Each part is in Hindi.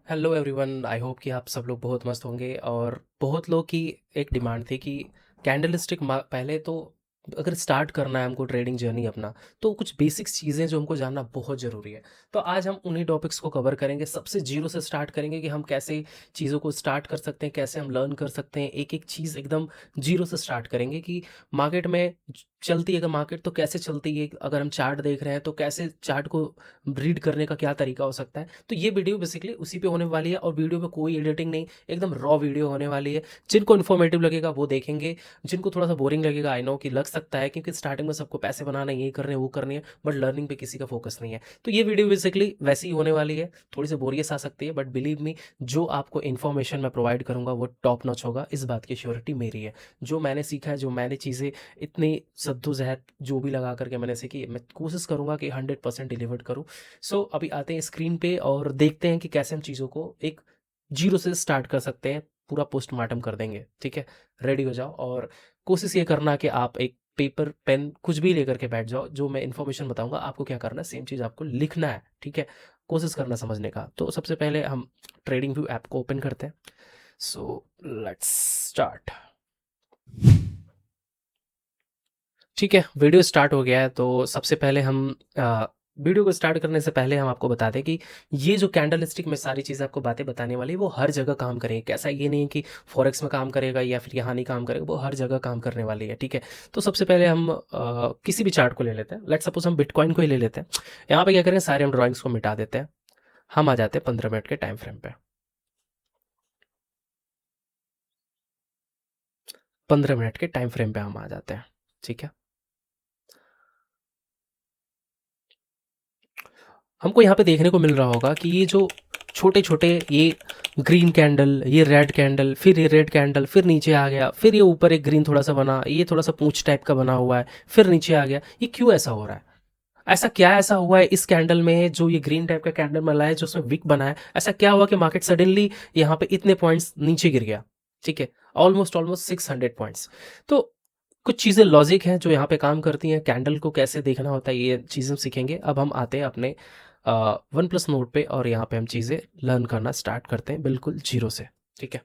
हेलो एवरीवन, आई होप कि आप सब लोग बहुत मस्त होंगे। और बहुत लोग की एक डिमांड थी कि कैंडल स्टिक पहले तो अगर स्टार्ट करना है हमको ट्रेडिंग जर्नी अपना, तो कुछ बेसिक्स चीज़ें जो हमको जानना बहुत ज़रूरी है। तो आज हम उन्हीं टॉपिक्स को कवर करेंगे। सबसे जीरो से स्टार्ट करेंगे कि हम कैसे चीज़ों को स्टार्ट कर सकते हैं, कैसे हम लर्न कर सकते हैं। एक एक चीज़ एकदम जीरो से स्टार्ट करेंगे कि मार्केट में चलती है, अगर मार्केट तो कैसे चलती है, अगर हम चार्ट देख रहे हैं तो कैसे चार्ट को रीड करने का क्या तरीका हो सकता है। तो ये वीडियो बेसिकली उसी पे होने वाली है, और वीडियो में कोई एडिटिंग नहीं, एकदम रॉ वीडियो होने वाली है। जिनको इन्फॉर्मेटिव लगेगा वो देखेंगे, जिनको थोड़ा सा बोरिंग लगेगा आई नो कि लग सकता है, क्योंकि स्टार्टिंग में सबको पैसे बनाना है, ये करने वो करनी है, बट लर्निंग पे किसी का फोकस नहीं है। तो ये वीडियो बेसिकली वैसी ही होने वाली है। थोड़ी सी बोरियत आ सकती है, बट बिलीव मी, जो आपको इन्फॉर्मेशन मैं प्रोवाइड करूंगा वो टॉप नॉच होगा, इस बात की श्योरिटी मेरी है। जो मैंने सीखा है, जो मैंने चीज़ें इतनी सद्दोजहद जो भी लगा करके मैंने सीखी, मैं कोशिश करूंगा कि 100% डिलीवर करूं। सो अभी आते हैं स्क्रीन पे और देखते हैं कि कैसे हम चीज़ों को एक जीरो से स्टार्ट कर सकते हैं। पूरा पोस्टमार्टम कर देंगे, ठीक है। रेडी हो जाओ, और कोशिश ये करना कि आप एक पेपर पेन कुछ भी लेकर के बैठ जाओ। जो मैं इन्फॉर्मेशन बताऊंगा आपको क्या करना है, सेम चीज़ आपको लिखना है, ठीक है। कोशिश करना समझने का। तो सबसे पहले हम ट्रेडिंग व्यू ऐप को ओपन करते हैं। So let's start. ठीक है, वीडियो स्टार्ट हो गया है। तो सबसे पहले हम वीडियो को स्टार्ट करने से पहले हम आपको बता दें कि ये जो कैंडल स्टिक में सारी चीज़ें आपको बातें बताने वाली है, वो हर जगह काम करेगी। कैसा ये नहीं कि फॉरेक्स में काम करेगा या फिर यहाँ नहीं काम करेगा, वो हर जगह काम करने वाली है, ठीक है। तो सबसे पहले हम किसी भी चार्ट को ले लेते हैं। लेट्स सपोज हम बिटकॉइन को ही ले लेते हैं। यहाँ पे क्या करेंगे, सारे हम ड्राइंग्स को मिटा देते हैं। हम आ जाते हैं 15 मिनट के टाइम फ्रेम पे। 15 मिनट के टाइम फ्रेम पे हम आ जाते हैं, ठीक है। हमको यहाँ पे देखने को मिल रहा होगा कि ये जो छोटे छोटे ये ग्रीन कैंडल, ये रेड कैंडल, फिर ये रेड कैंडल, फिर नीचे आ गया, फिर ये ऊपर एक ग्रीन थोड़ा सा बना, ये थोड़ा सा पूंछ टाइप का बना हुआ है, फिर नीचे आ गया। ये क्यों ऐसा हो रहा है? ऐसा क्या ऐसा हुआ है इस कैंडल में, जो ये ग्रीन टाइप का कैंडल मिला है, जो उसमें विक बना है? ऐसा क्या हुआ कि मार्केट सडनली यहाँ पे इतने पॉइंट्स नीचे गिर गया? ठीक है, ऑलमोस्ट ऑलमोस्ट 600 पॉइंट्स। तो कुछ चीज़ें लॉजिक हैं जो यहाँ पे काम करती हैं। कैंडल को कैसे देखना होता है, ये चीज़ें सीखेंगे। अब हम आते हैं अपने वन प्लस नोट पे, और यहाँ पे हम चीज़ें लर्न करना स्टार्ट करते हैं बिल्कुल जीरो से, ठीक है।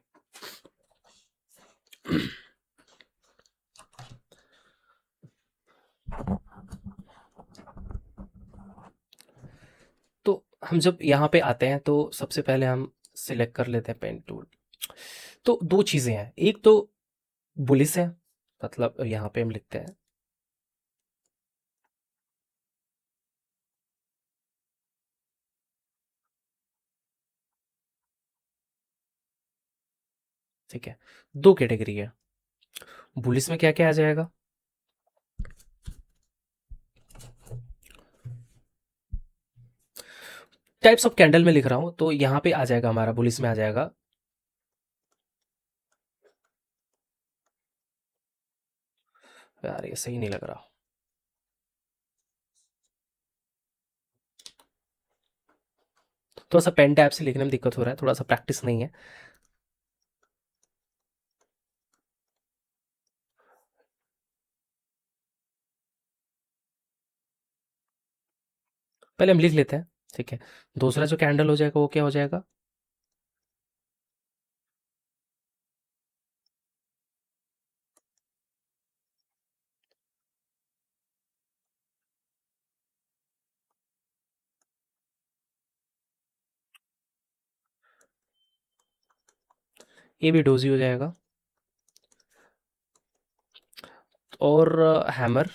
तो हम जब यहाँ पे आते हैं तो सबसे पहले हम सिलेक्ट कर लेते हैं पेन टूल। तो दो चीज़ें हैं, एक तो बुलिस है, मतलब यहाँ पे हम लिखते हैं, ठीक है। दो कैटेगरी है बुलिस में, क्या क्या आ जाएगा। टाइप्स ऑफ कैंडल में लिख रहा हूँ, तो यहाँ पे आ जाएगा हमारा, बुलिस में आ जाएगा। यार ये सही नहीं लग रहा, थोड़ा सा पेन टैप से लिखने में दिक्कत हो रहा है, थोड़ा सा प्रैक्टिस नहीं है। पहले हम लिख लेते हैं, ठीक है। दूसरा जो कैंडल हो जाएगा वो क्या हो जाएगा? ये भी डोजी हो जाएगा। और हैमर,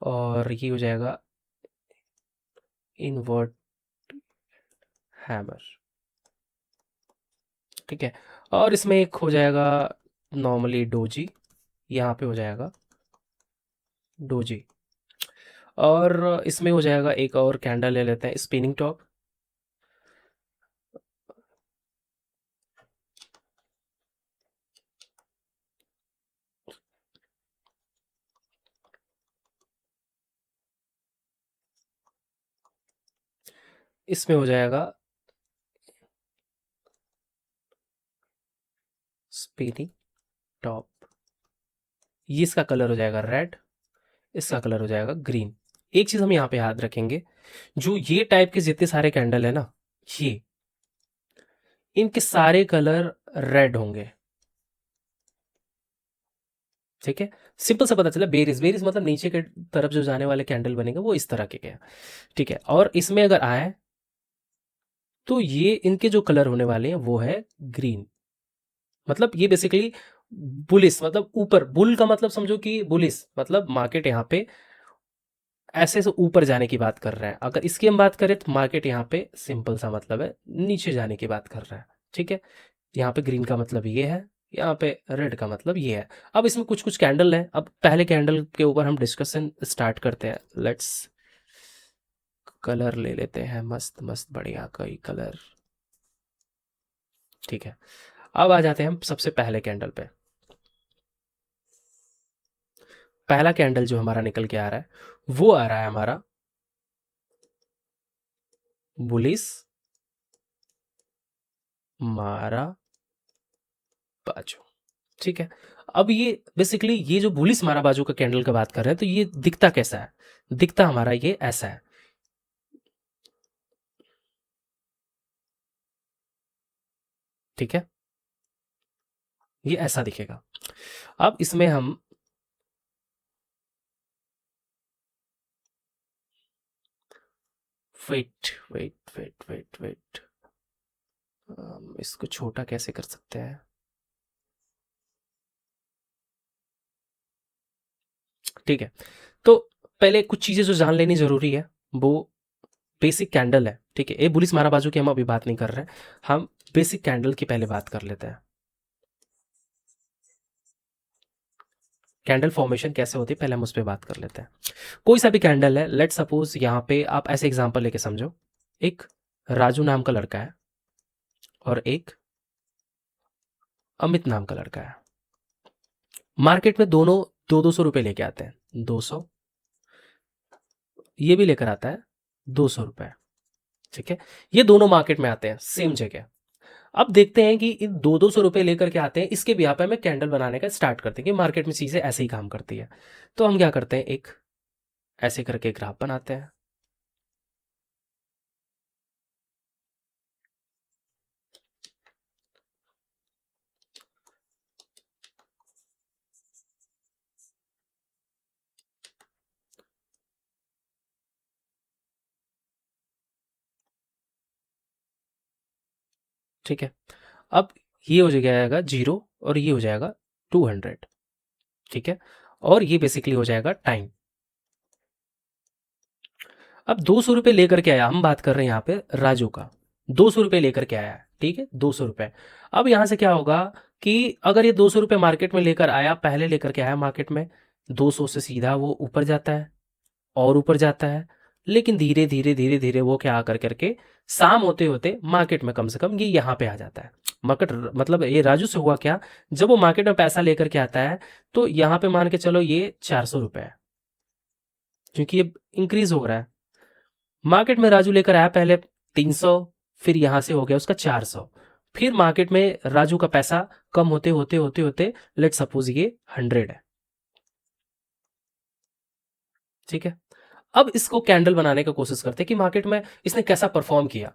और ये हो जाएगा इनवर्ट हैमर, ठीक है। और इसमें एक हो जाएगा नॉर्मली डोजी, यहाँ पे हो जाएगा डोजी। और इसमें हो जाएगा एक और कैंडल ले लेते हैं, स्पिनिंग टॉप। इसमें हो जाएगा स्पिनिंग टॉप। ये इसका कलर हो जाएगा रेड, इसका कलर हो जाएगा ग्रीन। एक चीज हम यहाँ पे याद रखेंगे, जो ये टाइप के जितने सारे कैंडल है ना, ये इनके सारे कलर रेड होंगे। ठीक है, सिंपल सा पता चला। बेरिस, बेरिस मतलब नीचे के तरफ जो जाने वाले कैंडल बनेंगे वो इस तरह के क्या। ठीक है, और इसमें अगर आए तो ये इनके जो कलर होने वाले हैं वो है ग्रीन। मतलब ये बेसिकली बुलिस, मतलब ऊपर, बुल का मतलब समझो कि बुलिस मतलब मार्केट यहाँ पे ऐसे से ऊपर जाने की बात कर रहा है। अगर इसकी हम बात करें तो मार्केट यहाँ पे सिंपल सा मतलब है नीचे जाने की बात कर रहा है। ठीक है, यहाँ पे ग्रीन का मतलब ये है, यहाँ पे रेड का मतलब ये है। अब इसमें कुछ कुछ कैंडल है। अब पहले कैंडल के ऊपर हम डिस्कशन स्टार्ट करते हैं। लेट्स कलर ले लेते हैं, मस्त मस्त बढ़िया कोई कलर। ठीक है, अब आ जाते हैं हम सबसे पहले कैंडल पे। पहला कैंडल जो हमारा निकल के आ रहा है वो आ रहा है हमारा बुलिस मारा बाजू। ठीक है, अब ये बेसिकली ये जो बुलिस मारा बाजू का कैंडल का बात कर रहे हैं, तो ये दिखता कैसा है? दिखता हमारा ये ऐसा है। ठीक है, ये ऐसा दिखेगा। अब इसमें हम wait wait wait wait wait, इसको छोटा कैसे कर सकते हैं? ठीक है, तो पहले कुछ चीजें जो जान लेनी जरूरी है वो बेसिक कैंडल है। ठीक है, ये बुलिस मारा बाजू की हम अभी बात नहीं कर रहे हैं, हम बेसिक कैंडल की पहले बात कर लेते हैं। कैंडल फॉर्मेशन कैसे होती है पहले हम उस पर बात कर लेते हैं। कोई सा भी कैंडल है, लेट सपोज यहाँ पे आप ऐसे एग्जांपल लेके समझो, एक राजू नाम का लड़का है और एक अमित नाम का लड़का है। मार्केट में दोनों 200 रुपये लेके आते हैं, 200, ये भी लेकर आता है 200 रुपये। ठीक है, ये दोनों मार्केट में आते हैं सेम जगह। अब देखते हैं कि इन 200 रुपये लेकर के आते हैं, इसके भी यहाँ पे हमें कैंडल बनाने का स्टार्ट करते हैं कि मार्केट में चीजें ऐसे ही काम करती है। तो हम क्या करते हैं, एक ऐसे करके ग्राफ बनाते हैं। ठीक है, अब ये हो जाएगा 0 और ये हो जाएगा 200। ठीक है, और ये बेसिकली हो जाएगा टाइम। अब 200 रुपये लेकर के आया, हम बात कर रहे हैं यहाँ पे राजू का, 200 रुपये लेकर के आया है। ठीक है, 200 रुपये। अब यहाँ से क्या होगा कि अगर ये 200 रुपये मार्केट में लेकर आया, पहले लेकर के आया मार्केट में, 200 से सीधा वो ऊपर जाता है और ऊपर जाता है। लेकिन धीरे धीरे धीरे धीरे वो क्या कर करके शाम होते होते मार्केट में कम से कम ये यहाँ पे आ जाता है। मार्केट मतलब ये राजू से हुआ क्या, जब वो मार्केट में पैसा लेकर के आता है तो यहाँ पे मान के चलो ये 400 रुपये है, क्योंकि ये इंक्रीज हो रहा है। मार्केट में राजू लेकर आया पहले 300, फिर यहां से हो गया उसका 400, फिर मार्केट में राजू का पैसा कम होते होते होते होते लेट सपोज ये 100 है। ठीक है, अब इसको कैंडल बनाने का कोशिश करते हैं कि मार्केट में इसने कैसा परफॉर्म किया।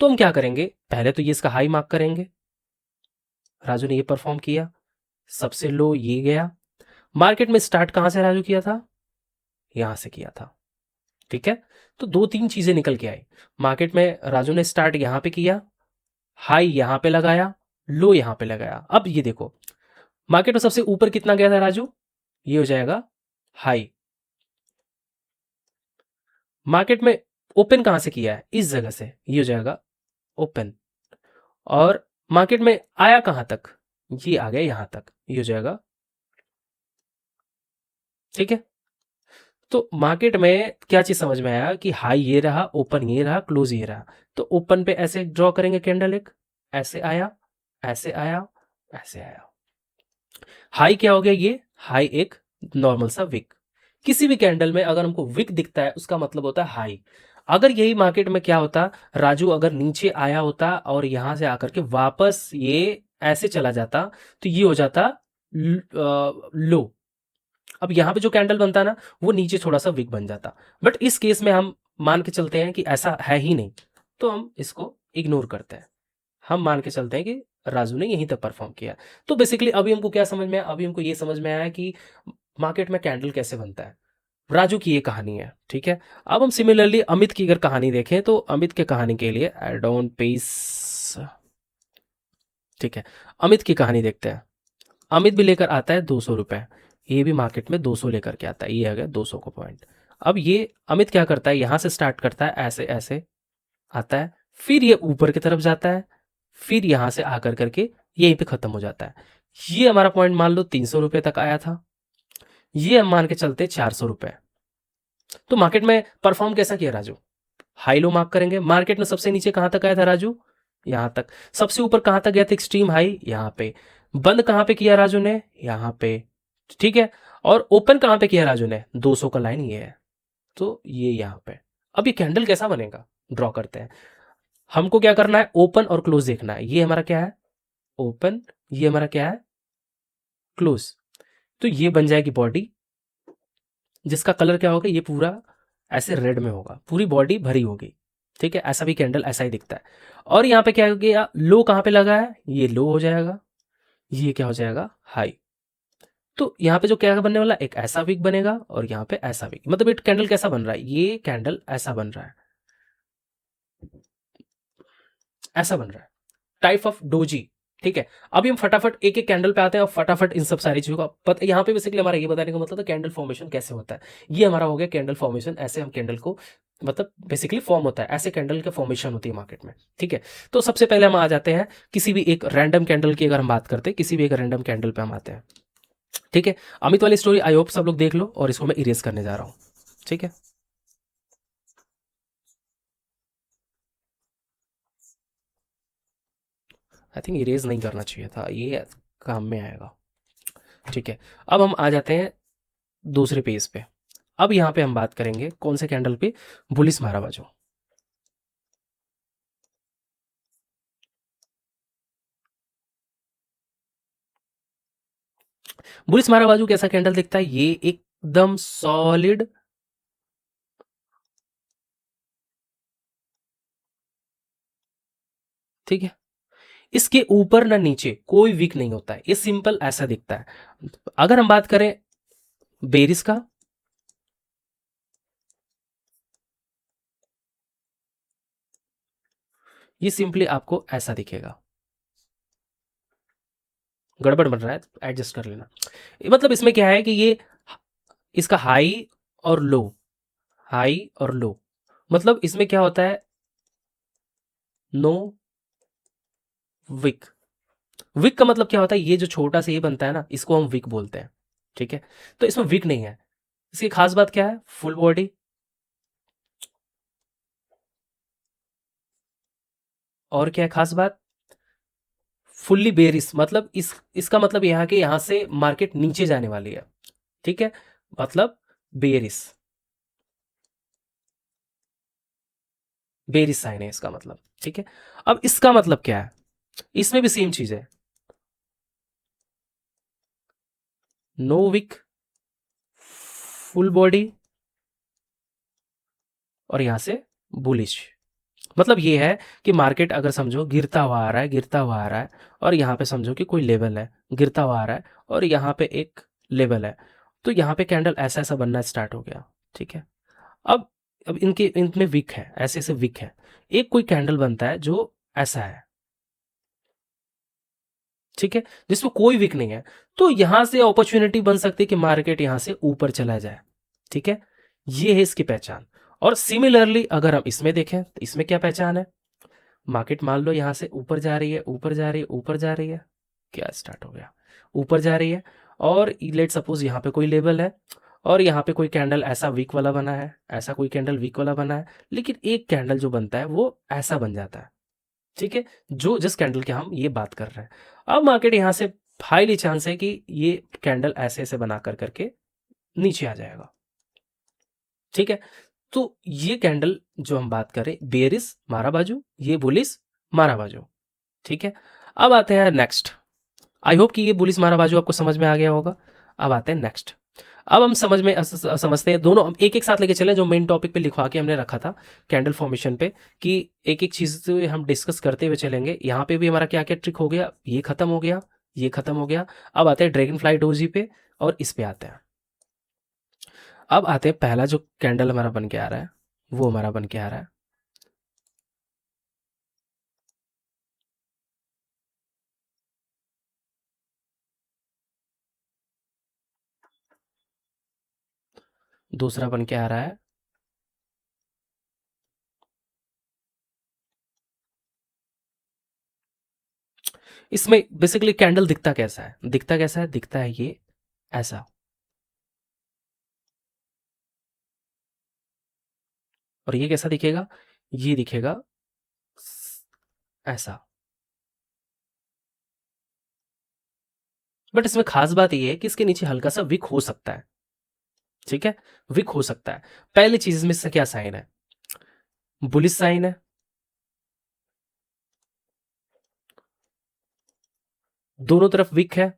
तो हम क्या करेंगे, पहले तो ये इसका हाई मार्क करेंगे, राजू ने ये परफॉर्म किया, सबसे लो ये गया। मार्केट में स्टार्ट कहां से राजू किया था, यहां से किया था। ठीक है, तो दो तीन चीजें निकल के आई। मार्केट में राजू ने स्टार्ट यहां पे किया, हाई यहां पे लगाया, लो यहां पे लगाया। अब ये देखो, मार्केट में सबसे ऊपर कितना गया था राजू, ये हो जाएगा हाई। मार्केट में ओपन कहां से किया है, इस जगह से, ये हो जाएगा ओपन। और मार्केट में आया कहां तक, ये आ गया यहां तक, ये हो जाएगा। ठीक है, तो मार्केट में क्या चीज समझ में आया कि हाई ये रहा, ओपन ये रहा, क्लोज ये रहा। तो ओपन पे ऐसे ड्रॉ करेंगे कैंडल, एक ऐसे आया, ऐसे आया, ऐसे आया। हाई क्या हो गया, ये हाई एक नॉर्मल सा विक। किसी भी कैंडल में अगर हमको विक दिखता है उसका मतलब होता है हाई। अगर यही मार्केट में क्या होता, राजू अगर नीचे आया होता और यहां से आकर के वापस ये ऐसे चला जाता, तो ये हो जाता लो। अब यहाँ पे जो कैंडल बनता है ना, वो नीचे थोड़ा सा वीक बन जाता, बट इस केस में हम मान के चलते हैं कि ऐसा है ही नहीं, तो हम इसको इग्नोर करते हैं। हम मान के चलते हैं कि राजू ने यहीं तक परफॉर्म किया। तो बेसिकली अभी हमको क्या समझ में आया, अभी हमको ये समझ में आया कि मार्केट में कैंडल कैसे बनता है। राजू की ये कहानी है, ठीक है। अब हम सिमिलरली अमित की अगर कहानी देखें, तो अमित के कहानी के लिए एड ऑन पेस, ठीक है, अमित की कहानी देखते हैं। अमित भी लेकर आता है 200 रुपए, ये भी मार्केट में 200 लेकर के आता है, ये आ गया 200 को पॉइंट। अब ये अमित क्या करता है, यहां से स्टार्ट करता है, ऐसे ऐसे आता है, फिर ये ऊपर की तरफ जाता है, फिर यहां से आकर करके यहीं पे खत्म हो जाता है। ये हमारा पॉइंट मान लो 300 रुपए तक आया था, ये हम मान के चलते 400 रुपए। तो मार्केट में परफॉर्म कैसा किया राजू, हाई लो मार्क करेंगे। मार्केट में सबसे नीचे कहां तक आया था राजू, यहां तक। सबसे ऊपर कहां तक गया था, एक्सट्रीम हाई यहां पे। बंद कहां पे किया राजू ने, यहां पे, ठीक है। और ओपन कहां पे किया राजू ने, 200 का लाइन ये है, तो ये यहां पे। अब ये कैंडल कैसा बनेगा, ड्रॉ करते हैं। हमको क्या करना है, ओपन और क्लोज देखना है। ये हमारा क्या है, ओपन, ये हमारा क्या है, क्लोज। तो ये बन जाएगी बॉडी, जिसका कलर क्या होगा, ये पूरा ऐसे रेड में होगा, पूरी बॉडी भरी होगी, ठीक है। ऐसा भी कैंडल ऐसा ही दिखता है। और यहां पे क्या हो गया, लो कहां पे लगा है, ये लो हो जाएगा, ये क्या हो जाएगा, हाई। तो यहाँ पे जो क्या बनने वाला, एक ऐसा विक बनेगा और यहाँ पे ऐसा विक, मतलब ये कैंडल कैसा बन रहा है, ये कैंडल ऐसा बन रहा है, ऐसा बन रहा है, टाइप ऑफ डोजी, ठीक है। अभी हम फटाफट एक एक कैंडल पे आते हैं और फटाफट इन सब सारी चीजों का पता। यहाँ पे बेसिकली हमारा ये बताने का मतलब था कैंडल फॉर्मेशन कैसे होता है। ये हमारा हो गया कैंडल फॉर्मेशन, ऐसे हम कैंडल को, मतलब बेसिकली फॉर्म होता है, ऐसे कैंडल का फॉर्मेशन होती है मार्केट में, ठीक है। तो सबसे पहले हम आ जाते हैं किसी भी एक रैंडम कैंडल की, अगर हम बात करते हैं किसी भी एक रैंडम कैंडल पे हम आते हैं, ठीक है। अमित वाली स्टोरी आई होप सब लोग देख लो, और इसको मैं इरेज करने जा रहा हूँ, ठीक है। आई थिंक इरेज नहीं करना चाहिए था, ये काम में आएगा, ठीक है। अब हम आ जाते हैं दूसरे पेज पे। अब यहाँ पे हम बात करेंगे कौन से कैंडल पे, बुलिस महारावाजो। बुलिस महारावाजो कैसा कैंडल दिखता है, ये एकदम सॉलिड, ठीक है। इसके ऊपर ना नीचे कोई वीक नहीं होता है, ये सिंपल ऐसा दिखता है। अगर हम बात करें बेरिस का, ये सिंपली आपको ऐसा दिखेगा, गड़बड़ बन रहा है, एडजस्ट कर लेना। मतलब इसमें क्या है कि ये इसका हाई और लो, हाई और लो, मतलब इसमें क्या होता है, नो विक। विक का मतलब क्या होता है, ये जो छोटा सा ये बनता है ना, इसको हम विक बोलते हैं, ठीक है। तो इसमें विक नहीं है। इसकी खास बात क्या है, फुल बॉडी, और क्या है खास बात, फुल्ली बेरिस, मतलब इसका मतलब यहां के यहां से मार्केट नीचे जाने वाली है, ठीक है, मतलब बेरिस, बेरिस साइन है इसका मतलब, ठीक है। अब इसका मतलब क्या है, इसमें भी सेम चीज है, नो विक, फुल बॉडी, और यहां से बुलिश। मतलब ये है कि मार्केट अगर समझो गिरता हुआ आ रहा है, गिरता हुआ आ रहा है, और यहाँ पे समझो कि कोई लेवल है, गिरता हुआ आ रहा है, और यहाँ पे एक लेवल है, तो यहाँ पे कैंडल ऐसा ऐसा बनना स्टार्ट हो गया, ठीक है। अब अब इनके इनमें विक है, ऐसे ऐसे विक है। एक कोई कैंडल बनता है जो ऐसा है, ठीक है, जिसमें कोई विक नहीं है, तो यहां से अपॉर्चुनिटी बन सकती है कि मार्केट यहां से ऊपर चला जाए, ठीक है। ये है इसकी पहचान। और सिमिलरली अगर हम इसमें देखें, तो इसमें क्या पहचान है, मार्केट मान लो यहां से ऊपर जा रही है, ऊपर जा रही है, ऊपर जा रही है, क्या स्टार्ट हो गया, ऊपर जा रही है, और लेट सपोज यहाँ पे कोई लेवल है, और यहाँ पे कोई कैंडल ऐसा वीक वाला बना है, ऐसा कोई कैंडल वीक वाला बना है, लेकिन एक कैंडल जो बनता है वो ऐसा बन जाता है, ठीक है, जो जिस कैंडल की हम ये बात कर रहे हैं। अब मार्केट यहाँ से हाईली चांस है कि ये कैंडल ऐसे ऐसे बना कर करके नीचे आ जाएगा, ठीक है। तो ये कैंडल जो हम बात करें, बेरिस मारा बाजू, ये बुलिस मारा बाजू, ठीक है। अब आते हैं नेक्स्ट। आई होप कि ये बुलिस मारा बाजू आपको समझ में आ गया होगा। अब आते हैं नेक्स्ट। अब हम समझ में समझते हैं दोनों, हम एक एक साथ लेके चले जो मेन टॉपिक पे लिखवा के हमने रखा था कैंडल फॉर्मेशन पे, कि एक एक चीज से हम डिस्कस करते हुए चलेंगे। यहाँ पे भी हमारा क्या क्या ट्रिक हो गया, ये खत्म हो गया, ये खत्म हो गया। अब आते हैं ड्रैगन फ्लाई डोजी पे, और इस पे आते हैं। अब आते हैं पहला जो कैंडल हमारा बन के आ रहा है, वो हमारा बन के आ रहा है दूसरा बन के आ रहा है, इसमें बेसिकली कैंडल दिखता कैसा है, दिखता कैसा है, दिखता है ये ऐसा, और ये कैसा दिखेगा, ये दिखेगा ऐसा। बट इसमें खास बात ये है कि इसके नीचे हल्का सा विक हो सकता है, ठीक है, विक हो सकता है। पहली चीज में इससे क्या साइन है, बुलिश साइन है, दोनों तरफ विक है,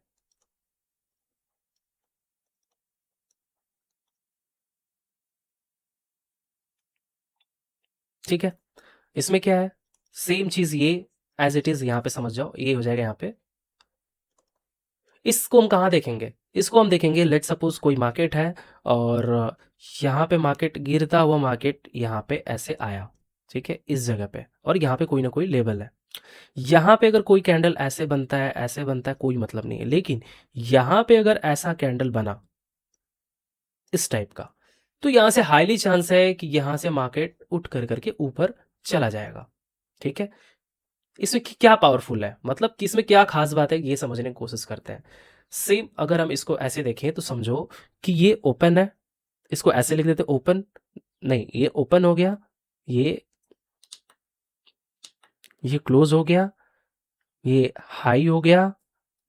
ठीक है। इसमें क्या है, सेम चीज ये एज इट इज यहां पे समझ जाओ, ये हो जाएगा यहाँ पे। इसको हम कहाँ देखेंगे, इसको हम देखेंगे लेट सपोज कोई मार्केट है, और यहाँ पे मार्केट गिरता हुआ मार्केट यहाँ पे ऐसे आया, ठीक है, इस जगह पे, और यहाँ पे कोई ना कोई लेवल है। यहाँ पे अगर कोई कैंडल ऐसे बनता है, ऐसे बनता है, कोई मतलब नहीं है। लेकिन यहाँ पे अगर ऐसा कैंडल बना इस टाइप का, तो यहाँ से हाईली चांस है कि यहाँ से मार्केट उठ कर करके ऊपर चला जाएगा, ठीक है। इसमें क्या पावरफुल है, मतलब कि इसमें क्या खास बात है, ये समझने की कोशिश करते हैं। सेम अगर हम इसको ऐसे देखें तो समझो कि ये ओपन है, इसको ऐसे लिख देते ओपन, नहीं ये ओपन हो गया, ये ये क्लोज हो गया, ये हाई हो गया,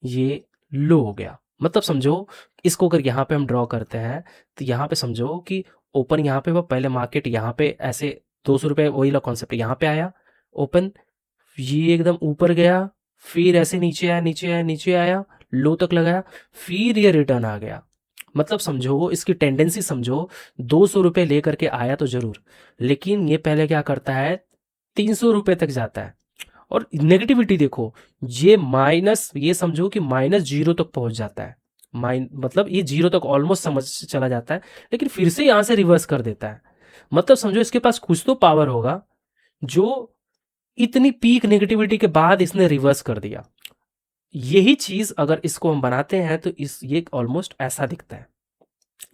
ये लो हो गया। मतलब समझो इसको अगर यहाँ पे हम ड्रॉ करते हैं, तो यहाँ पे समझो कि ओपन यहाँ पे, वो पहले मार्केट यहाँ पे ऐसे 200 रुपये, वही ला कॉन्सेप्ट यहाँ पे आया ओपन, ये एकदम ऊपर गया, फिर ऐसे नीचे आया, नीचे आया, नीचे आया, लो तक लगाया, फिर ये रिटर्न आ गया। मतलब समझो इसकी टेंडेंसी समझो, 200 रुपये लेकर के आया तो जरूर, लेकिन ये पहले क्या करता है, 300 रुपये तक जाता है। और नेगेटिविटी देखो, ये माइनस, ये समझो कि -0 तक पहुंच जाता है, मतलब ये 0 तक ऑलमोस्ट समझ चला जाता है, लेकिन फिर से यहां से रिवर्स कर देता है। मतलब समझो इसके पास कुछ तो पावर होगा, जो इतनी पीक नेगेटिविटी के बाद इसने रिवर्स कर दिया। यही चीज अगर इसको हम बनाते हैं तो इस ये ऑलमोस्ट ऐसा दिखता है।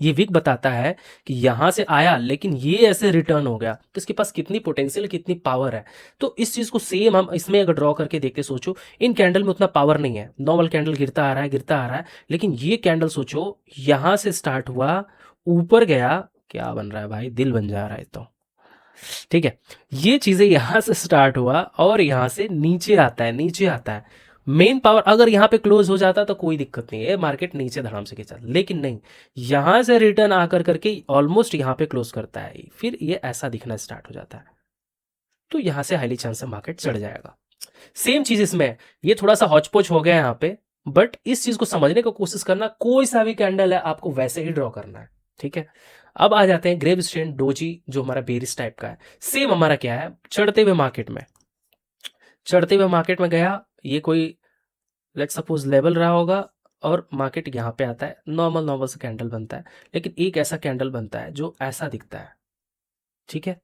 ये विक बताता है कि यहां से आया लेकिन ये ऐसे रिटर्न हो गया, तो इसके पास कितनी पोटेंशियल, कितनी पावर है। तो इस चीज को सेम हम इसमें अगर ड्रॉ करके देखते, सोचो इन कैंडल में उतना पावर नहीं है, नॉर्मल कैंडल गिरता आ रहा है, गिरता आ रहा है, लेकिन ये कैंडल सोचो यहां से स्टार्ट हुआ, ऊपर गया, क्या बन रहा है भाई, दिल बन जा रहा है तो, ठीक है। ये चीजें यहां से स्टार्ट हुआ और यहां से नीचे आता है, नीचे आता है। मेन पावर अगर यहां पे क्लोज हो जाता तो कोई दिक्कत नहीं है, मार्केट नीचे धड़ाम से खींचा, लेकिन नहीं, यहां से रिटर्न आकर करके ऑलमोस्ट यहां पे क्लोज करता है, फिर ये ऐसा दिखना स्टार्ट हो जाता है, तो यहां से हाईली चांस है मार्केट चढ़ जाएगा। सेम चीज इसमें है, ये थोड़ा सा हौच-पौच हो गया यहाँ पे, बट इस चीज को समझने की कोशिश करना, कोई सा भी कैंडल है आपको वैसे ही ड्रॉ करना है, ठीक है। अब आ जाते हैं ग्रेव स्ट्रेन डोजी, जो हमारा बेरिस टाइप का है। सेम हमारा क्या है, चढ़ते हुए मार्केट में, चढ़ते हुए मार्केट में गया, ये कोई लेट सपोज लेवल रहा होगा, और मार्केट यहाँ पे आता है, नॉर्मल नॉर्मल सा कैंडल बनता है, लेकिन एक ऐसा कैंडल बनता है जो ऐसा दिखता है, ठीक है।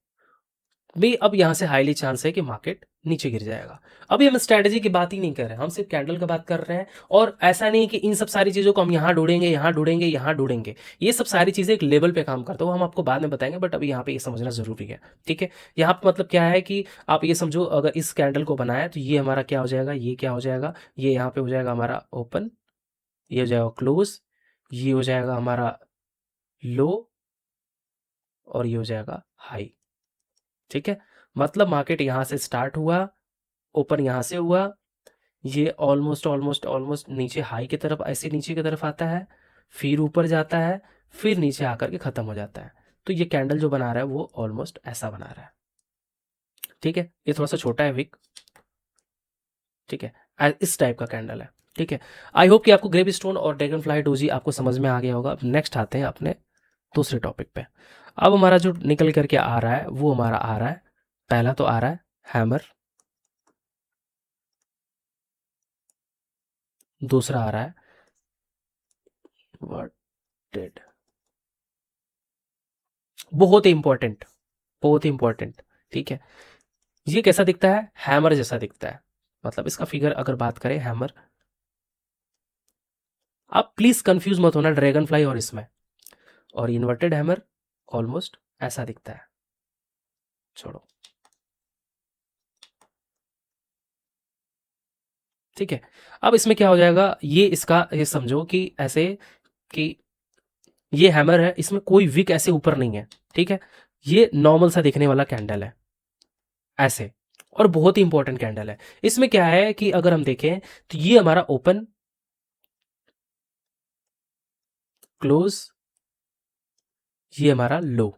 भी अब यहाँ से हाईली चांस है कि मार्केट नीचे गिर जाएगा। अभी हम स्ट्रैटेजी की बात ही नहीं कर रहे हैं, हम सिर्फ कैंडल की बात कर रहे हैं। और ऐसा नहीं कि इन सब सारी चीज़ों को हम यहाँ ढूंढेंगे, यहाँ ढूंढेंगे, यहाँ ढूंढेंगे, ये सब सारी चीज़ें एक लेवल पे काम करते हो, हम आपको बाद में बताएंगे, बट अभी यहाँ पे ये समझना जरूरी है, ठीक है। यहाँ पे मतलब क्या है कि आप ये समझो, अगर इस कैंडल को बनाया तो ये हमारा क्या हो जाएगा, ये क्या हो जाएगा, ये यहाँ पे हो जाएगा हमारा ओपन, ये हो जाएगा क्लोज, ये हो जाएगा हमारा लो, और ये हो जाएगा हाई, ठीक है। मतलब मार्केट यहाँ से स्टार्ट हुआ, ओपन यहाँ से हुआ, ये ऑलमोस्ट ऑलमोस्ट ऑलमोस्ट नीचे हाई की तरफ, ऐसे नीचे की तरफ आता है, फिर ऊपर जाता है, फिर नीचे आकर के खत्म हो जाता है। तो ये कैंडल जो बना रहा है वो ऑलमोस्ट ऐसा बना रहा है, ठीक है। ये थोड़ा सा छोटा है विक, ठीक है, इस टाइप का कैंडल है। ठीक है। आई होप कि आपको ग्रेव स्टोन और ड्रैगन फ्लाई डोजी आपको समझ में आ गया होगा। अब नेक्स्ट आते हैं अपने दूसरे टॉपिक पे। अब हमारा जो निकल करके आ रहा है वो हमारा आ रहा है, पहला तो आ रहा है हैमर, दूसरा आ रहा है वर्टेड। बहुत ही इंपॉर्टेंट, बहुत ही इंपॉर्टेंट। ठीक है, ये कैसा दिखता है? हैमर जैसा दिखता है। मतलब इसका फिगर अगर बात करें हैमर, आप प्लीज कंफ्यूज मत होना ड्रैगन फ्लाई और इसमें। और इन्वर्टेड हैमर ऑलमोस्ट ऐसा दिखता है। छोड़ो, ठीक है। अब इसमें क्या हो जाएगा, ये इसका ये समझो कि ऐसे कि ये हैमर है, इसमें कोई विक ऐसे ऊपर नहीं है। ठीक है, ये नॉर्मल सा दिखने वाला कैंडल है ऐसे, और बहुत ही इंपॉर्टेंट कैंडल है। इसमें क्या है कि अगर हम देखें तो ये हमारा ओपन क्लोज, ये हमारा लो।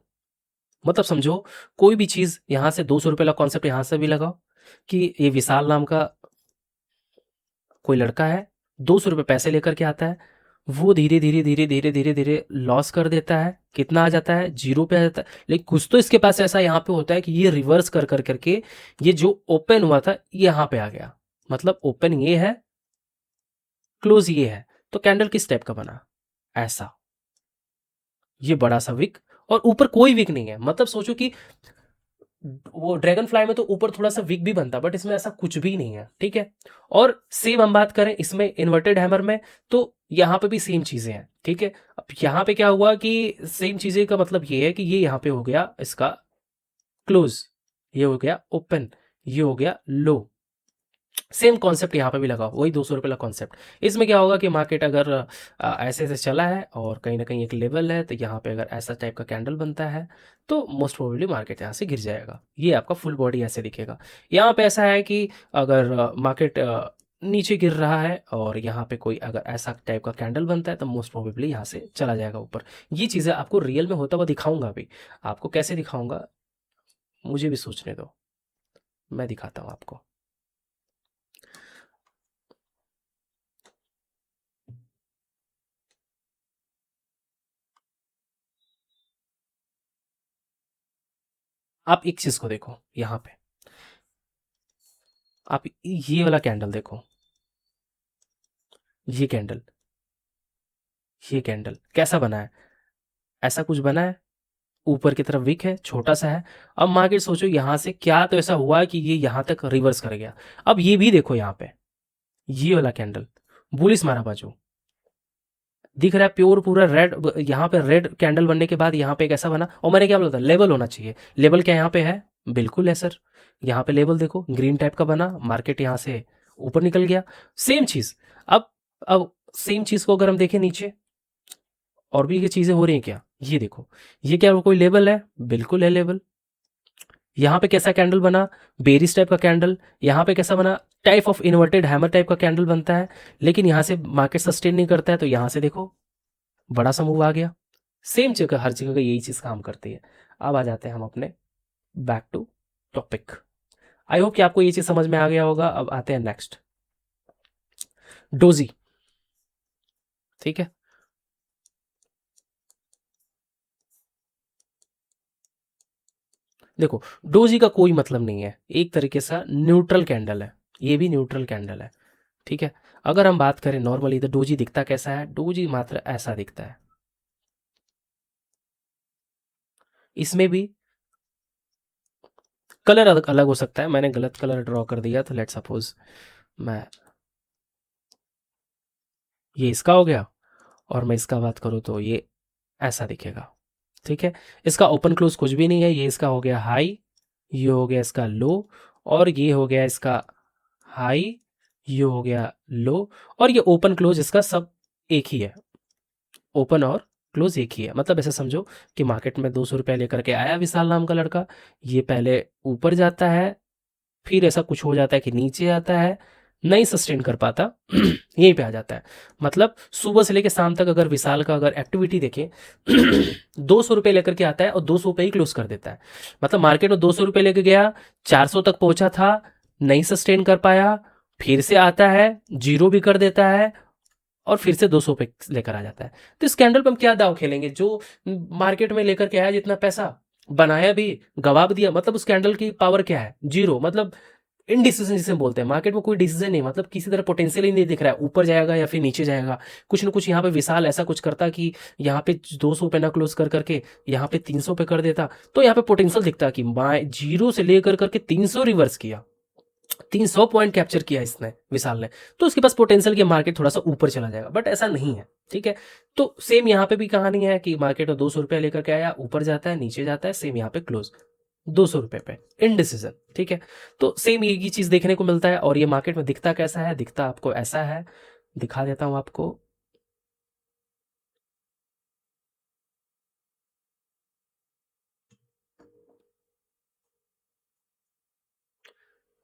मतलब समझो कोई भी चीज यहां से 200 रुपए का कॉन्सेप्ट यहां से भी लगाओ कि ये विशाल नाम का कोई लड़का है, 200 रुपए पैसे लेकर के आता है, वो धीरे धीरे धीरे धीरे धीरे धीरे लॉस कर देता है। कितना आ जाता है? 0 पे आ जाता है। लेकिन कुछ तो इसके पास ऐसा यहाँ पे होता है कि ये रिवर्स कर कर करके ये जो ओपन हुआ था यहाँ पे आ गया। मतलब ओपन ये है, क्लोज ये है, तो कैंडल किस टाइप का बना? ऐसा, ये बड़ा सा विक, और ऊपर कोई विक नहीं है। मतलब सोचो कि वो ड्रैगन फ्लाई में तो ऊपर थोड़ा सा विक भी बनता, बट इसमें ऐसा कुछ भी नहीं है। ठीक है, और सेम हम बात करें इसमें इन्वर्टेड हैमर में, तो यहाँ पे भी सेम चीजें हैं। ठीक है, अब यहाँ पे क्या हुआ कि सेम चीजें का मतलब ये है कि ये यहाँ पे हो गया इसका क्लोज, ये हो गया ओपन, ये हो गया लो। सेम कॉन्सेप्ट यहाँ पे भी लगा, वही 200 रुपये का कॉन्सेप्ट। इसमें क्या होगा कि मार्केट अगर ऐसे ऐसे चला है और कहीं ना कहीं एक लेवल है, तो यहाँ पे अगर ऐसा टाइप का कैंडल बनता है तो मोस्ट प्रोबेबली मार्केट यहाँ से गिर जाएगा। ये आपका फुल बॉडी ऐसे दिखेगा। यहाँ पे ऐसा है कि अगर मार्केट नीचे गिर रहा है और यहाँ पे कोई अगर ऐसा टाइप का कैंडल बनता है तो मोस्ट प्रोबेबली यहाँ से चला जाएगा ऊपर। ये चीज़ें आपको रियल में होता हुआ दिखाऊंगा अभी। आपको कैसे दिखाऊंगा मुझे भी सोचने दो, मैं दिखाता हूँ आपको। आप एक चीज को देखो यहाँ पे, आप ये वाला कैंडल देखो, ये कैंडल, ये कैंडल कैसा बना है? ऐसा कुछ बना है, ऊपर की तरफ विक है, छोटा सा है। अब मार्केट सोचो यहां से क्या तो ऐसा हुआ कि ये यहां तक रिवर्स कर गया। अब ये भी देखो यहाँ पे, ये वाला कैंडल बुलिस मारा बाजू दिख रहा है, प्योर पूरा रेड। यहाँ पे रेड कैंडल बनने के बाद यहाँ पे एक ऐसा बना, और मैंने क्या बोला था लेवल होना चाहिए। लेवल क्या यहाँ पे है? बिल्कुल है सर, यहाँ पे लेवल देखो ग्रीन टाइप का बना, मार्केट यहाँ से ऊपर निकल गया। सेम चीज। अब सेम चीज को अगर हम देखें नीचे, और भी ये चीजें हो रही हैं क्या? ये देखो, ये क्या कोई लेवल है? बिल्कुल है लेवल। यहाँ पे कैसा कैंडल बना? बेरिस टाइप का कैंडल। यहाँ पे कैसा बना? Type of inverted hammer type का कैंडल बनता है। लेकिन यहाँ से मार्केट सस्टेन नहीं करता है, तो यहाँ से देखो बड़ा सा मूव आ गया। सेम जगह हर जगह का यही चीज काम करती है। अब आ जाते हैं हम अपने back to topic. I hope कि आपको ये चीज समझ में आ गया होगा। अब आते हैं नेक्स्ट, डोजी। ठीक है, देखो डोजी का कोई मतलब नहीं है, एक तरीके से न्यूट्रल कैंडल है, ये भी न्यूट्रल कैंडल है। ठीक है, अगर हम बात करें नॉर्मली तो डोजी दिखता कैसा है? डोजी मात्र ऐसा दिखता है। इसमें भी कलर अलग अलग हो सकता है, मैंने गलत कलर ड्रॉ कर दिया, तो लेट सपोज मैं, ये इसका हो गया, और मैं इसका बात करूँ तो ये ऐसा दिखेगा। ठीक है, इसका ओपन क्लोज कुछ भी नहीं है, ये इसका हो गया हाई, ये हो गया इसका लो, और ये हो गया इसका हाई, ये हो गया लो, और ये ओपन क्लोज इसका सब एक ही है। ओपन और क्लोज एक ही है। मतलब ऐसे समझो कि मार्केट में 200 रुपये लेकर के आया विशाल नाम का लड़का, ये पहले ऊपर जाता है, फिर ऐसा कुछ हो जाता है कि नीचे आता है, नहीं सस्टेन कर पाता यहीं पे आ जाता है। मतलब सुबह से लेकर शाम तक अगर विशाल का अगर एक्टिविटी देखें 200 रुपये लेकर के आता है और 200 पे ही क्लोज कर देता है। मतलब मार्केट में 200 रुपये लेके गया, 400 तक पहुंचा था, नहीं सस्टेन कर पाया, फिर से आता है, जीरो भी कर देता है और फिर से 200 पे लेकर आ जाता है। तो इस कैंडल पे हम क्या दाव खेलेंगे? जो मार्केट में लेकर के आया जितना पैसा, बनाया भी, गवा भी दिया, मतलब उस कैंडल की पावर क्या है? जीरो। मतलब इनडिसीजन जिसे हम बोलते हैं, मार्केट में कोई डिसीजन नहीं, मतलब किसी तरह पोटेंशियल ही नहीं दिख रहा है, ऊपर जाएगा या फिर नीचे जाएगा। कुछ ना कुछ यहाँ पे विशाल ऐसा कुछ करता कि यहाँ पे 200 पे ना क्लोज कर करके यहाँ पे 300 पे कर देता, तो यहाँ पे पोटेंशियल दिखता कि जीरो से लेकर करके 300 रिवर्स किया, 300 पॉइंट कैप्चर किया इसने, विशाल ने, तो उसके पास पोटेंशियल की मार्केट थोड़ा सा ऊपर चला जाएगा, बट ऐसा नहीं है। ठीक है, तो सेम यहाँ पे भी कहानी है कि मार्केट में 200 रुपया लेकर के आया, ऊपर जाता है, नीचे जाता है, सेम यहाँ पे क्लोज 200 रुपए पे, इनडिसीजन। ठीक है, तो सेम ये चीज देखने को मिलता है। और ये मार्केट में दिखता कैसा है? दिखता आपको ऐसा है, दिखा देता हूं आपको।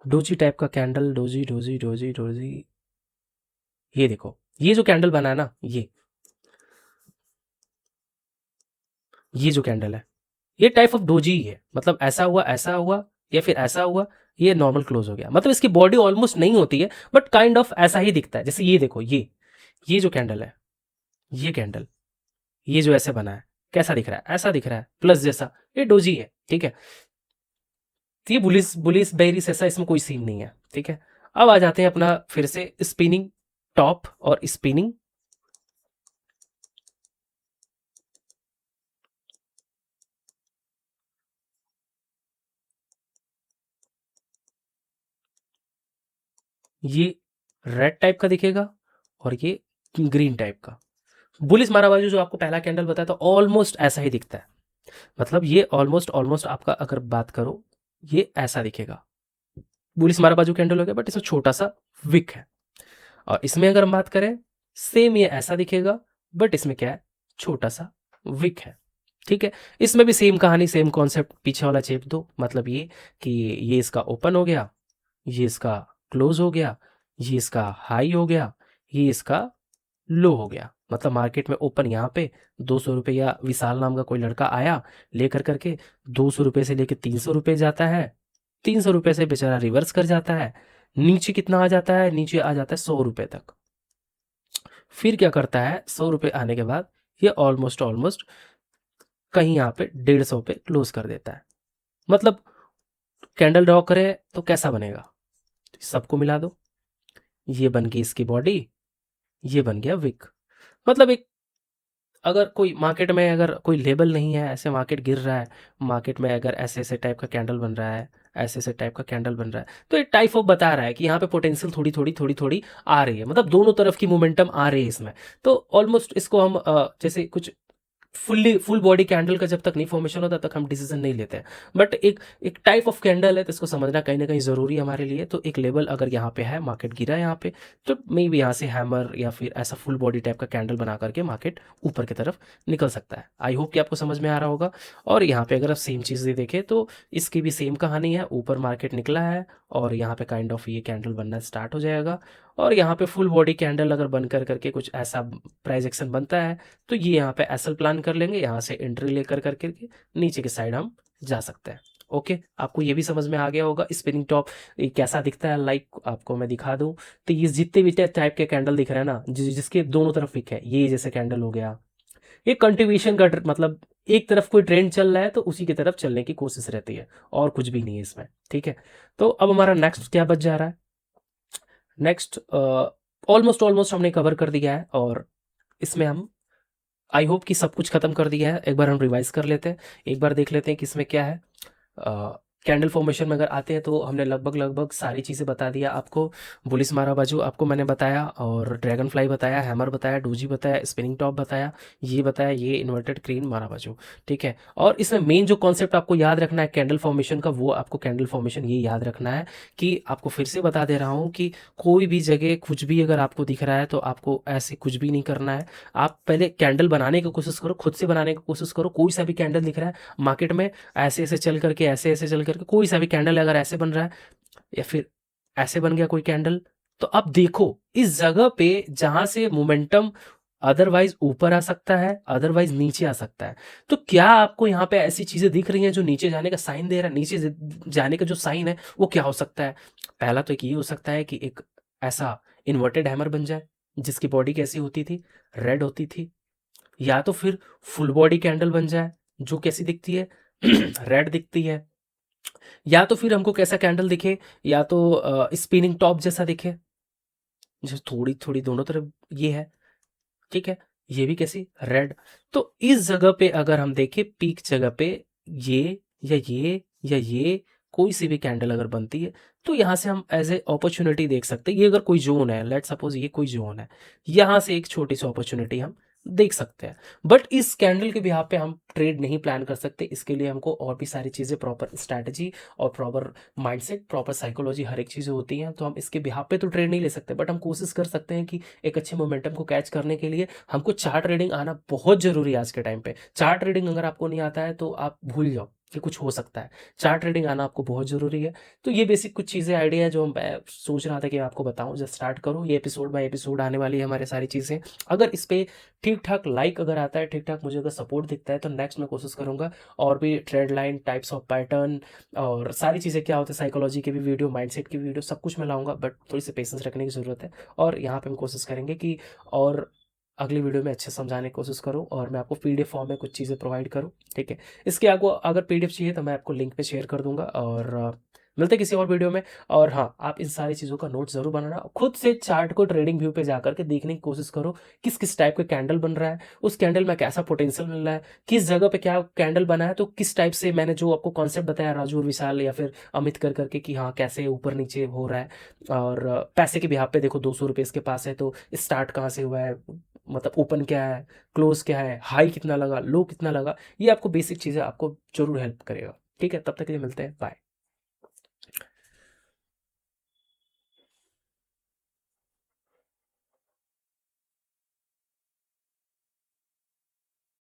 डोजी टाइप का candle, doji doji doji doji, ये देखो, ये जो कैंडल बना है ना, ये जो कैंडल है, ये टाइप ऑफ डोजी ही है। मतलब ऐसा हुआ या फिर ऐसा हुआ, ये नॉर्मल क्लोज हो गया। मतलब इसकी बॉडी ऑलमोस्ट नहीं होती है, बट काइंड ऑफ ऐसा ही दिखता है। जैसे ये देखो, ये जो कैंडल है, ये कैंडल, ये जो ऐसे बना है, कैसा दिख रहा है? ऐसा दिख रहा है, प्लस जैसा, ये डोजी है। ठीक है, तो ये बुलिस बुलिस बेरिस ऐसा इसमें कोई सीन नहीं है। ठीक है, अब आ जाते हैं अपना फिर से स्पिनिंग टॉप और स्पिनिंग। ये रेड टाइप का दिखेगा और ये ग्रीन टाइप का। बुलिस मारा बाजू जो आपको पहला कैंडल बताया था, ऑलमोस्ट ऐसा ही दिखता है। मतलब ये ऑलमोस्ट ऑलमोस्ट आपका अगर बात करो, ये ऐसा दिखेगा। बुलिस मारा बाजू कैंडल हो गया, बट इसमें छोटा सा विक है। और इसमें अगर हम बात करें, सेम ये ऐसा दिखेगा, बट इसमें क्या है? छोटा सा विक है। ठीक है, इसमें भी सेम कहानी, सेम कॉन्सेप्ट, पीछे वाला चेप दो। मतलब ये कि ये इसका ओपन हो गया, ये इसका क्लोज हो गया, ये इसका हाई हो गया, ये इसका लो हो गया। मतलब मार्केट में ओपन यहाँ पे 200 रुपये, या विशाल नाम का कोई लड़का आया लेकर करके 200 रुपये से लेकर 300 रुपये जाता है, 300 रुपये से बेचारा रिवर्स कर जाता है, नीचे कितना आ जाता है? नीचे आ जाता है 100 रुपये तक। फिर क्या करता है? 100 रुपये आने के बाद ये ऑलमोस्ट ऑलमोस्ट कहीं यहाँ पे 150 पे क्लोज कर देता है। मतलब कैंडल ड्रॉ करें तो कैसा बनेगा? सबको मिला दो, ये बन गई इसकी बॉडी, ये बन गया विक। मतलब एक, अगर कोई मार्केट में अगर कोई लेबल नहीं है, ऐसे मार्केट गिर रहा है, मार्केट में अगर ऐसे ऐसे टाइप का कैंडल बन रहा है, ऐसे ऐसे टाइप का कैंडल बन रहा है, तो एक टाइप ऑफ बता रहा है कि यहाँ पे पोटेंशियल थोड़ी थोड़ी थोड़ी थोड़ी आ रही है। मतलब दोनों तरफ की मोमेंटम आ रही है इसमें। तो ऑलमोस्ट इसको हम जैसे कुछ फुल बॉडी कैंडल का जब तक नहीं फॉर्मेशन होता तक हम डिसीजन नहीं लेते हैं। बट एक एक टाइप ऑफ कैंडल है, तो इसको समझना कहीं ना कहीं ज़रूरी है हमारे लिए। तो एक लेवल अगर यहाँ पे है, मार्केट गिरा है यहाँ पे, तो मे भी यहाँ से हैमर या फिर ऐसा फुल बॉडी टाइप का कैंडल बना करके मार्केट ऊपर की तरफ निकल सकता है। आई होप कि आपको समझ में आ रहा होगा। और यहाँ पे अगर आप सेम चीज़ें देखें तो इसकी भी सेम कहानी है। ऊपर मार्केट निकला है और यहाँ पे काइंड ऑफ ये कैंडल बनना स्टार्ट हो जाएगा। और यहाँ पे फुल बॉडी कैंडल अगर बन कर करके कुछ ऐसा प्राइस एक्शन बनता है, तो ये यहाँ पे एसएल प्लान कर लेंगे, यहाँ से एंट्री लेकर करके नीचे की साइड हम जा सकते हैं। ओके, आपको ये भी समझ में आ गया होगा स्पिनिंग टॉप ये कैसा दिखता है। लाइक आपको मैं दिखा दूं, तो ये जितने भी टाइप के कैंडल दिख रहे हैं ना, जिसके दोनों तरफ विक है, ये जैसे कैंडल हो गया, ये कंटिन्यूएशन का मतलब एक तरफ कोई ट्रेंड चल रहा है तो उसी की तरफ चलने की कोशिश रहती है, और कुछ भी नहीं है इसमें। ठीक है, तो अब हमारा नेक्स्ट क्या बच जा रहा है? नेक्स्ट ऑलमोस्ट ऑलमोस्ट हमने कवर कर दिया है, और इसमें हम आई होप कि सब कुछ खत्म कर दिया है। एक बार हम रिवाइज कर लेते हैं, एक बार देख लेते हैं कि इसमें क्या है। कैंडल फॉर्मेशन में अगर आते हैं तो हमने लगभग लगभग सारी चीज़ें बता दिया आपको। बुलिस मारा बाजू आपको मैंने बताया, और ड्रैगन फ्लाई बताया, हैमर बताया, डोजी बताया, स्पिनिंग टॉप बताया, ये बताया, ये इन्वर्टेड क्रेन मारा बाजू। ठीक है, और इसमें मेन जो कॉन्सेप्ट आपको याद रखना है कैंडल फॉर्मेशन का, वो आपको कैंडल फॉर्मेशन ये याद रखना है कि आपको फिर से बता दे रहा हूँ कि कोई भी जगह कुछ भी अगर आपको दिख रहा है तो आपको ऐसे कुछ भी नहीं करना है। आप पहले कैंडल बनाने की कोशिश करो, खुद से बनाने की कोशिश करो। कोई सा भी कैंडल दिख रहा है मार्केट में, ऐसे ऐसे चल करके, ऐसे ऐसे चल करके, कोई सा भी कैंडल अगर ऐसे बन रहा है या फिर ऐसे बन गया कोई कैंडल, तो अब देखो इस जगह पे जहां से मोमेंटम अदरवाइज ऊपर आ सकता है, अदरवाइज नीचे आ सकता है। तो क्या आपको यहाँ पे ऐसी चीजें दिख रही हैं जो नीचे जाने का साइन दे रहा है? नीचे जाने का जो साइन है वो क्या हो सकता है? पहला तो एक ये हो सकता है कि एक ऐसा इन्वर्टेड हैमर बन जाए, जिसकी बॉडी कैसी होती थी? रेड होती थी। या तो फिर फुल बॉडी कैंडल बन जाए, जो कैसी दिखती है? रेड दिखती है। या तो फिर हमको कैसा कैंडल दिखे? या तो स्पिनिंग टॉप जैसा दिखे, जो थोड़ी-थोड़ी दोनों तरफ ये है, ठीक है? ये भी कैसी? रेड। तो इस जगह पे अगर हम देखें पीक जगह पे ये या ये कोई-सी भी कैंडल अगर बनती है, तो यहाँ से हम एज़ ए अपॉर्च्युनिटी देख सकते हैं। ये अगर कोई ज़ोन है, लेट्स सपोज़ ये कोई ज़ोन है, यहाँ से एक छोटी-सी अपॉर्च्युनिटी हम देख सकते हैं। बट इस कैंडल के बिहाफ़ पे हम ट्रेड नहीं प्लान कर सकते। इसके लिए हमको और भी सारी चीज़ें, प्रॉपर स्ट्रैटेजी और प्रॉपर माइंडसेट, प्रॉपर साइकोलॉजी, हर एक चीज़ें होती हैं। तो हम इसके बिहाफ़ पे तो ट्रेड नहीं ले सकते, बट हम कोशिश कर सकते हैं कि एक अच्छे मोमेंटम को कैच करने के लिए हमको चार्ट रीडिंग आना बहुत ज़रूरी है आज के टाइम पे। चार्ट रीडिंग अगर आपको नहीं आता है तो आप भूल जाओ कि कुछ हो सकता है। चार्ट रीडिंग आना आपको बहुत ज़रूरी है। तो ये बेसिक कुछ चीज़ें, आइडिया हैं जो मैं सोच रहा था कि मैं आपको बताऊँ। जब स्टार्ट करूँ, ये एपिसोड बाय एपिसोड आने वाली है हमारी सारी चीज़ें। अगर इस पे ठीक-ठाक लाइक अगर आता है, ठीक-ठाक मुझे अगर सपोर्ट दिखता है, तो नेक्स्ट मैं कोशिश करूँगा और भी trade line, types of pattern और सारी चीज़ें क्या होता है, साइकोलॉजी की भी वीडियो, माइंडसेट की वीडियो, सब कुछ मैं लाऊँगा। बट थोड़ी-सी पेशेंस रखने की ज़रूरत है। और यहाँ पे हम कोशिश करेंगे कि और अगली वीडियो में अच्छे से समझाने की कोशिश करूँ और मैं आपको पीडीएफ फॉर्म में कुछ चीज़ें प्रोवाइड करूँ, ठीक है? इसके आपको अगर पीडीएफ चाहिए तो मैं आपको लिंक पे शेयर कर दूँगा और मिलते हैं किसी और वीडियो में। और हाँ, आप इन सारी चीज़ों का नोट ज़रूर बनाना। खुद से चार्ट को ट्रेडिंग व्यू पे जाकर के देखने की कोशिश करो, किस-किस टाइप का कैंडल बन रहा है, उस कैंडल में कैसा पोटेंशियल मिल रहा है, किस जगह पे क्या कैंडल बना है, तो किस टाइप से मैंने जो आपको कॉन्सेप्ट बताया राजू और विशाल या फिर अमित कर के कि हाँ, कैसे ऊपर-नीचे हो रहा है। और पैसे के बिहाफ़ पे देखो ₹200 इसके पास है, तो स्टार्ट कहाँ से हुआ है, मतलब ओपन क्या है, क्लोज़ क्या है, हाई कितना लगा, लो कितना लगा, ये आपको बेसिक चीज़ें आपको ज़रूर हेल्प करेगा। ठीक है? तब तक के लिए मिलते हैं, बाय।